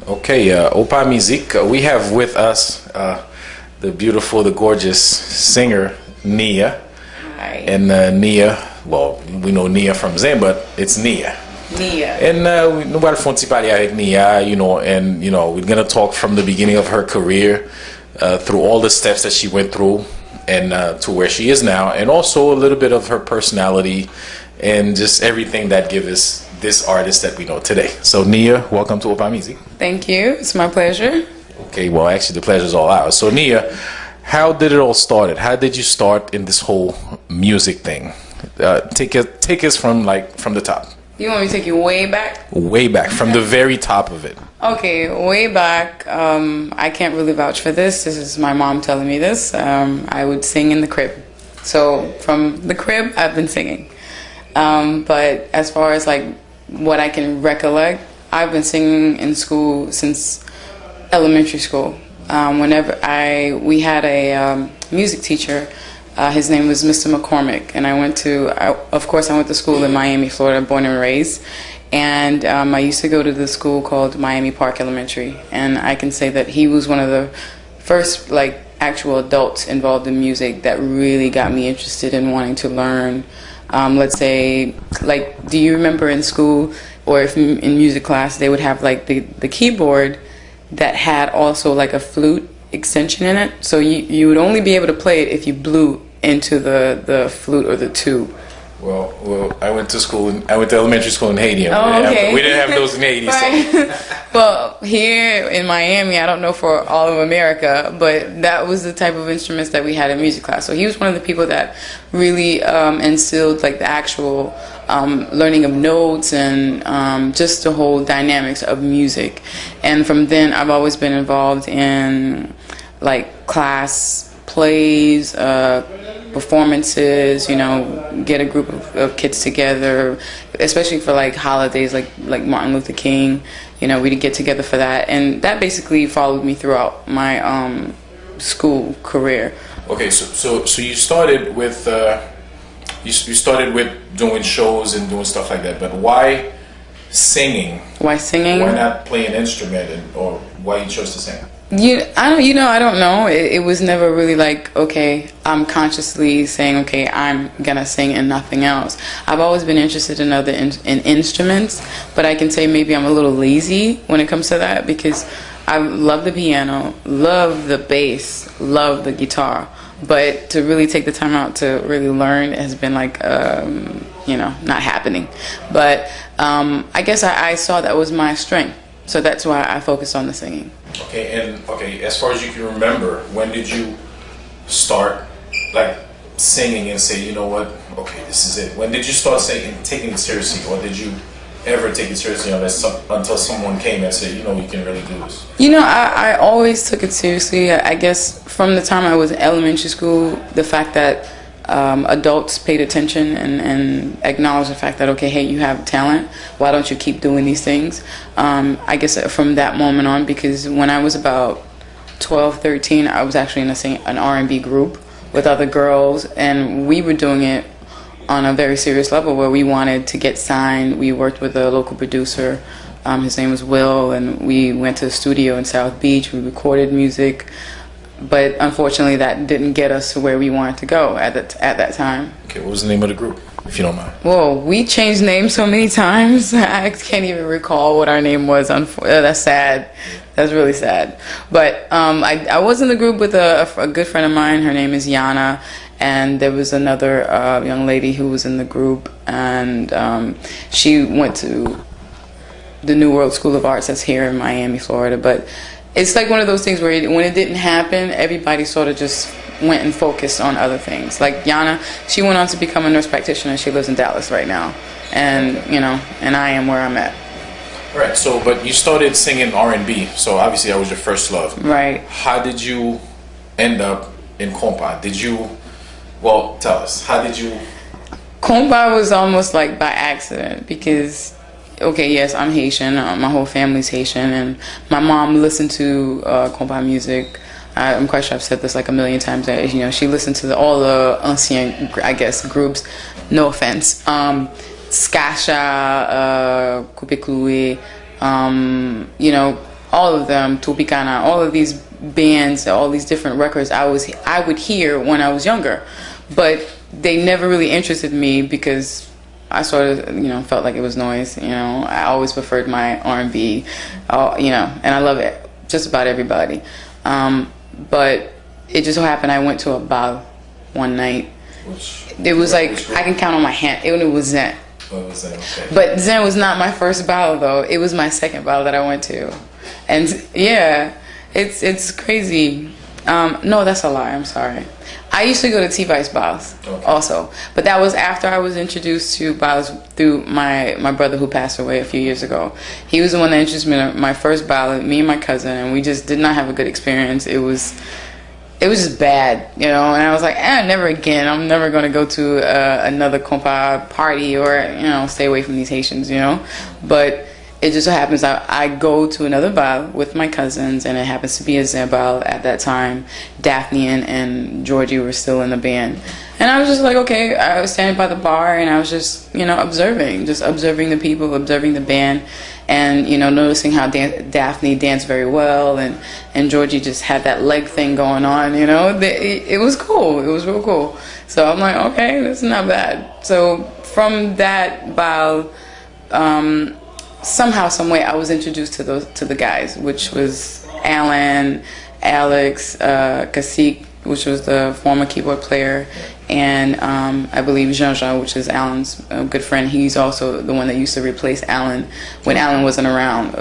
Okay, Opa Musiq, we have with us the beautiful, the gorgeous singer, Nia. Hi. And Nia, well, we know Nia from Zen, but it's Nia. Nia. And nobody wants to party avec Nia, and, we're going to talk from the beginning of her career, through all the steps that she went through, and to where she is now, and also a little bit of her personality, and just everything that gives us this artist that we know today. So Nia, welcome to Opa Musiq. Thank you. It's my pleasure. Okay, well, actually, the pleasure's all ours. So Nia, how did it all start? How did you start in this whole music thing? Take us from the top. You want me to take you way back? Way back, from the very top of it. Okay, way back. I can't really vouch for this. This is my mom telling me this. I would sing in the crib. So from the crib, I've been singing. But as far as what I can recollect, I've been singing in school since elementary school. Whenever we had a music teacher, his name was Mr. McCormick, and I went to school in Miami, Florida, born and raised. And I used to go to the school called Miami Park Elementary, and I can say that he was one of the first actual adults involved in music that really got me interested in wanting to learn. Let's say, do you remember in school, or if in music class, they would have the keyboard that had also a flute extension in it. So you would only be able to play it if you blew into the flute or the tube. Well, I went to elementary school in Haiti. Okay. We didn't have those in Haiti. Right. So. Well, here in Miami, I don't know for all of America, but that was the type of instruments that we had in music class. So he was one of the people that really instilled the actual learning of notes and just the whole dynamics of music. And from then, I've always been involved in class plays, performances, get a group of kids together, especially for holidays like Martin Luther King. We'd get together for that, and that basically followed me throughout my school career. Okay, so you started with you started with doing shows and doing stuff like that, but why singing? Why singing? Why not play an instrument, or why you chose to sing? I don't know. It was never really okay, I'm consciously saying, okay, I'm gonna sing and nothing else. I've always been interested in other in instruments, but I can say maybe I'm a little lazy when it comes to that, because I love the piano, love the bass, love the guitar, but to really take the time out to really learn has been not happening. But I guess I saw that was my strength. So that's why I focused on the singing. Okay, as far as you can remember, when did you start singing and say, you know what, okay, this is it? When did you start taking it seriously, or did you ever take it seriously until someone came and said, you can really do this? I always took it seriously. I guess from the time I was in elementary school, the fact that adults paid attention and acknowledged the fact that, okay, hey, you have talent, why don't you keep doing these things? I guess from that moment on, because when I was about 12, 13, I was actually in an R&B group with other girls, and we were doing it on a very serious level where we wanted to get signed. We worked with a local producer, his name was Will, and we went to the studio in South Beach, we recorded music. But unfortunately, that didn't get us to where we wanted to go at that time. Okay, what was the name of the group, if you don't mind? Well, we changed names so many times, I can't even recall what our name was. That's sad. That's really sad. But I was in the group with a good friend of mine. Her name is Yana. And there was another young lady who was in the group. And she went to the New World School of Arts that's here in Miami, Florida. But it's one of those things where when it didn't happen, everybody sort of just went and focused on other things. Like Yana, she went on to become a nurse practitioner. She lives in Dallas right now. And, and I am where I'm at. All right, so, but you started singing R&B, so obviously that was your first love. Right. How did you end up in compa? Tell us, how did you... Compa was almost by accident, because... Okay, yes, I'm Haitian. My whole family's Haitian, and my mom listened to compa music. I'm quite sure I've said this a million times. That she listened to all the ancien, I guess, groups. No offense, Skasha, Coupe Cloué, all of them, Tupicana, all of these bands, all these different records I would hear when I was younger, but they never really interested me because I sort of, felt like it was noise. I always preferred my R&B, and I love it, just about everybody. But it just so happened I went to a bal one night. It was like, I can count on my hand. It was Zen. Okay. But Zen was not my first bal, though. It was my second bal that I went to. And yeah, it's crazy. No, that's a lie. I'm sorry. I used to go to T-Vice bals also, but that was after I was introduced to bals through my brother who passed away a few years ago. He was the one that introduced me to my first bal, me and my cousin, and we just did not have a good experience. It was just bad, and I was like, never again. I'm never going to go to another compa party or, stay away from these Haitians, But it just so happens I go to another bal with my cousins, and it happens to be a Zen bal at that time. Daphne and Georgie were still in the band. And I was just like, okay, I was standing by the bar, and I was just, observing the people, observing the band, and, noticing how Daphne danced very well, and Georgie just had that leg thing going on, It was cool. It was real cool. So I'm like, okay, this is not bad. So from that bal, somehow, some way, I was introduced to the guys, which was Alan, Alex, Cacique, which was the former keyboard player, and I believe Jean-Jean, which is Alan's good friend. He's also the one that used to replace Alan when Alan wasn't around.